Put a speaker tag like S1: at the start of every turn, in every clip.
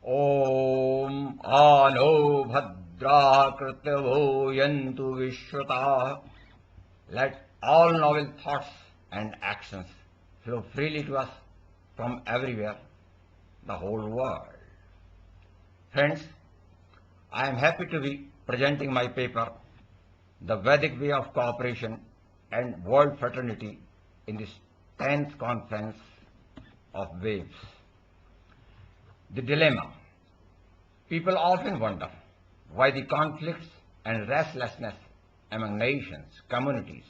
S1: ॐ आनो भद्रा कृतवो यन्तु विश्वतः. Let all noble thoughts and actions flow freely to us from everywhere, the whole world. Friends, I am happy to be presenting my paper, The Vedic Way of Cooperation and World Fraternity, in this 10th Conference of Waves. The dilemma. People often wonder why the conflicts and restlessness among nations, communities,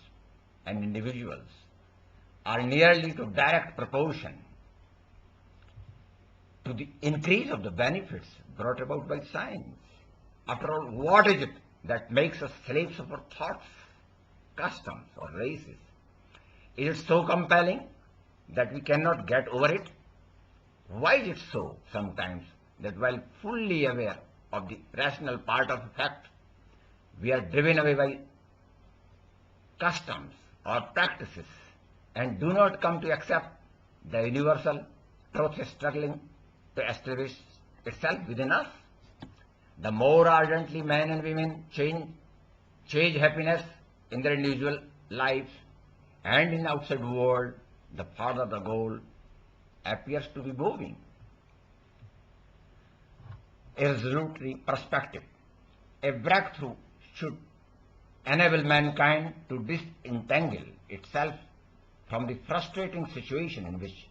S1: and individuals are nearly to direct proportion to the increase of the benefits brought about by science. After all, what is it that makes us slaves of our thoughts, customs, or races? Is it so compelling that we cannot get over it? Why is it so sometimes that while fully aware of the rational part of the fact, we are driven away by customs or practices and do not come to accept the universal truth struggling to establish itself within us? The more ardently men and women chase happiness in their individual lives and in the outside world, the farther the goal appears to be moving. A resolutely perspective. A breakthrough should enable mankind to disentangle itself from the frustrating situation in which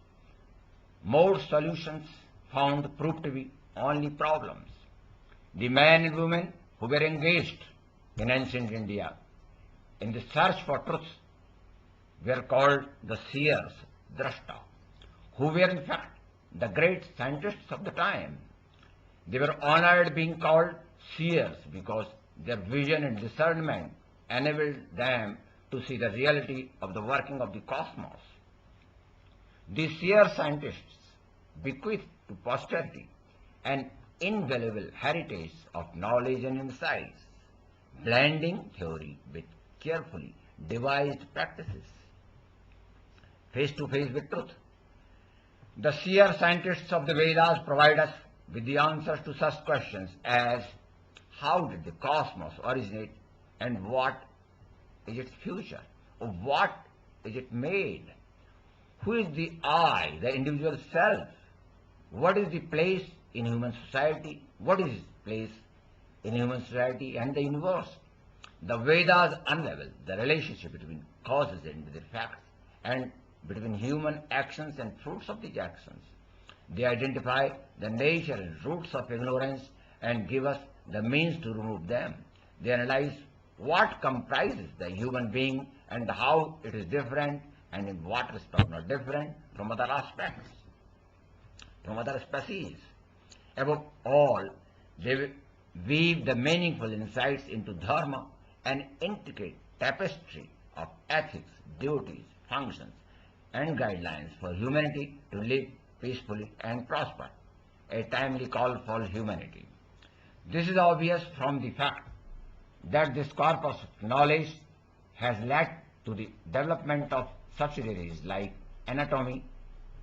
S1: more solutions found proved to be only problems. The men and women who were engaged in ancient India in the search for truth were called the seers, drashta, who were in fact the great scientists of the time. They were honored being called seers because their vision and discernment enabled them to see the reality of the working of the cosmos. These seer scientists bequeathed to posterity an invaluable heritage of knowledge and insights, blending theory with carefully devised practices. Face to face with truth. The seer scientists of the Vedas provide us with the answers to such questions as how did the cosmos originate and what is its future? Of what is it made? Who is the I, the individual self? What is the place in human society? What is its place in human society and the universe? The Vedas unravel the relationship between causes and their effects, and between human actions and fruits of these actions. They identify the nature and roots of ignorance and give us the means to remove them. They analyze what comprises the human being and how it is different and in what respect not different from other aspects, from other species. Above all, they weave the meaningful insights into dharma, an intricate tapestry of ethics, duties, functions, and guidelines for humanity to live peacefully and prosper, a timely call for humanity. This is obvious from the fact that this corpus of knowledge has led to the development of subsidiaries like anatomy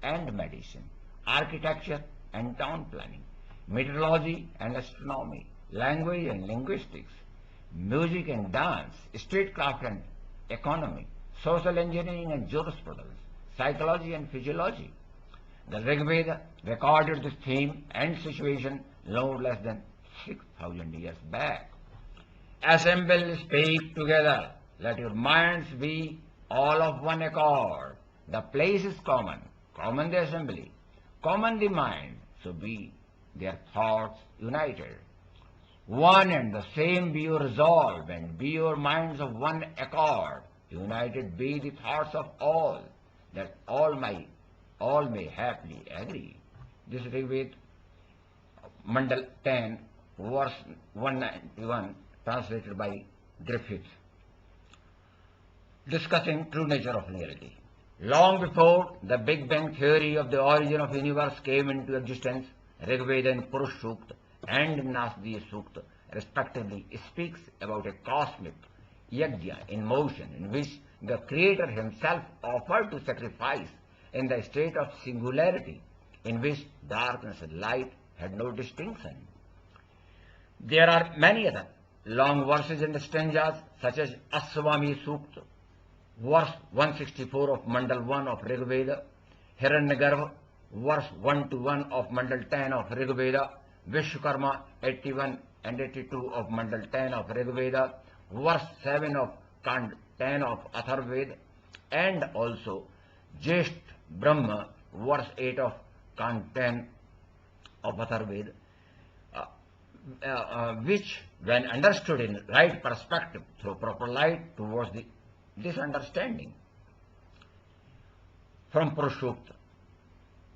S1: and medicine, architecture and town planning, meteorology and astronomy, language and linguistics, music and dance, statecraft and economy, social engineering and jurisprudence, psychology and physiology. The Rig Veda recorded this theme and situation no less than 6,000 years back. Assemble, speak together. Let your minds be all of one accord. The place is common, common the assembly, common the mind, so be their thoughts united. One and the same be your resolve, and be your minds of one accord. United be the thoughts of all, that all may happily agree. This is Rigved, Mandal 10, verse 191, translated by Griffith. Discussing true nature of reality. Long before the Big Bang theory of the origin of the universe came into existence, Rigveda in Purush Sukta and Nasdiya Sukta respectively speaks about a cosmic yajna in motion in which the Creator himself offered to sacrifice in the state of singularity in which darkness and light had no distinction. There are many other long verses and stanzas such as Aswami Sukta, verse 164 of Mandal 1 of Rig Veda, Hiranyagarbha, verse 1 to 1 of Mandal 10 of Rig Veda, Vishwakarma 81 and 82 of Mandal 10 of Rig Veda, verse 7 of Kand 10 of Atharvaveda, and also Jesht Brahma, verse 8 of Kand 10 of Atharvaveda, which, when understood in right perspective, throw proper light towards this understanding. From Purushokta,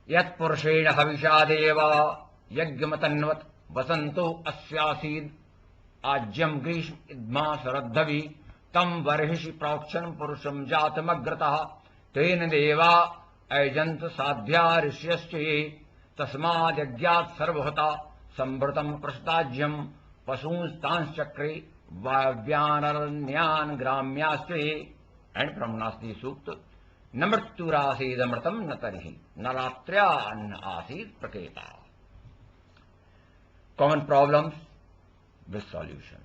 S1: Yat Purushena Havisha Deva Yajyamatanvat Vasanto Asyasid Ajyam Grishma Idma Saradhavi Tam Varhishi Praksham Purusham Jatamagrataha Ten Deva Ajanta Sadhya Rishyasche Tasmad Yagyat Sarvahata Sambhratam Prastajyam Pasunstans Chakre Vavyanarnyan Gramyasche. And from Nasti Sukta, Namarturasid Amratam Natarihi Naratryan Asid Praketa. Common problems with solutions.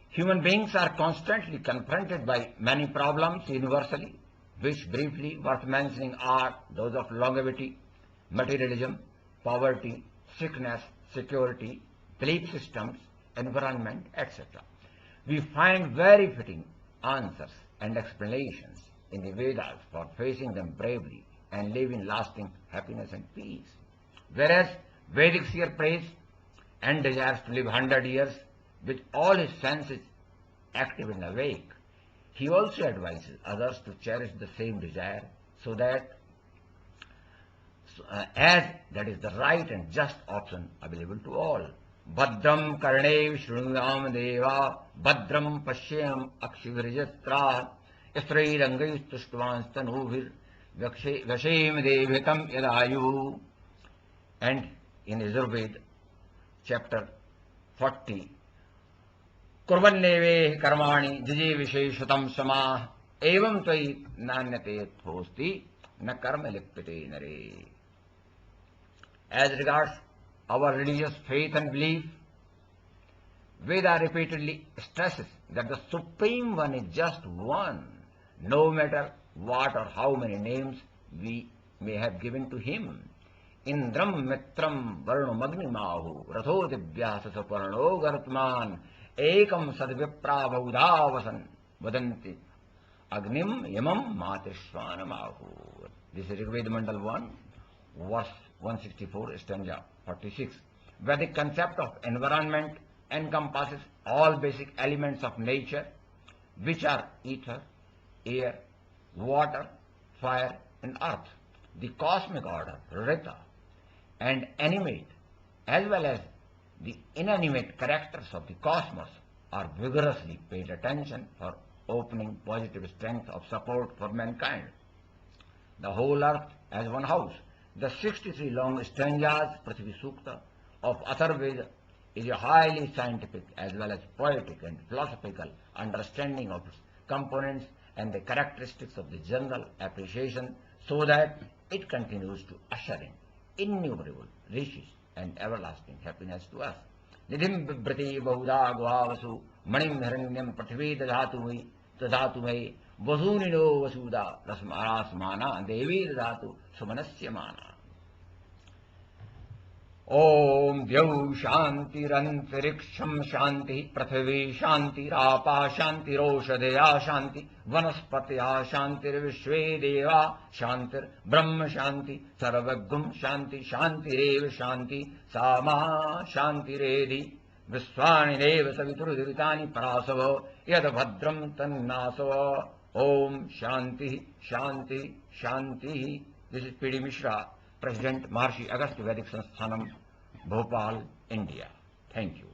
S1: Human beings are constantly confronted by many problems universally, which briefly worth mentioning are those of longevity, materialism, poverty, sickness, security, belief systems, environment, etc. We find very fitting answers and explanations in the Vedas for facing them bravely and live in lasting happiness and peace. Whereas Vedic seer prays and desires to live 100 years with all his senses active and awake, he also advises others to cherish the same desire so that as that is the right and just option available to all. Bhadram karne shrunuyam deva bhadram pashyam akshivirjatra yasrairangais tushtvan stanuvir vashem devitam yadayu. And in Yajurveda, chapter 40, Kurvanneve karmani jiji visheshatam samah evam tvai nanyate thosti na karma lipyate nare. As regards our religious faith and belief, Veda repeatedly stresses that the Supreme One is just one, no matter what or how many names we may have given to Him. Indram mitram varno magnimahu ratho divyasa saparno garatman ekam sadvipra baudhavasan vadanti agnim yamam matishvanamahu. This is Rigveda Mandal 1, verse 164, stanza 46. Vedic concept of environment encompasses all basic elements of nature, which are ether, air, water, fire, and earth. The cosmic order, Rita, and animate as well as the inanimate characters of the cosmos are vigorously paid attention for opening positive strength of support for mankind. The whole earth as one house. The 63 long stanzas, Prithvi Sukta, of Atharvaveda is a highly scientific as well as poetic and philosophical understanding of its components and the characteristics of the general appreciation, so that it continues to usher in innumerable riches and everlasting happiness to us. Nidhim bibrati bahuda guhavasu manim hiranyam prithvi dadhatu mai vasunino vasuda rasmana devi dadhatu sumanasya mana. Om Dhyau Shantiranthariksham Shanti Prithvi Shanti Rapa Shanti Roshadaya Shanti Vanaspatya Shantir Vishwe Deva Shantir Brahma Shanti Sarvagum Shanti Shanti Reva Shanti Sama Shanti Redi Viswani Deva Savitur Divitani Parasava Yad Bhadram Tannasava. Om Shanti Shanti Shanti. This is P.D. Mishra, President, Maharshi Agastya Vedic Sansthanam, Bhopal, India. Thank you.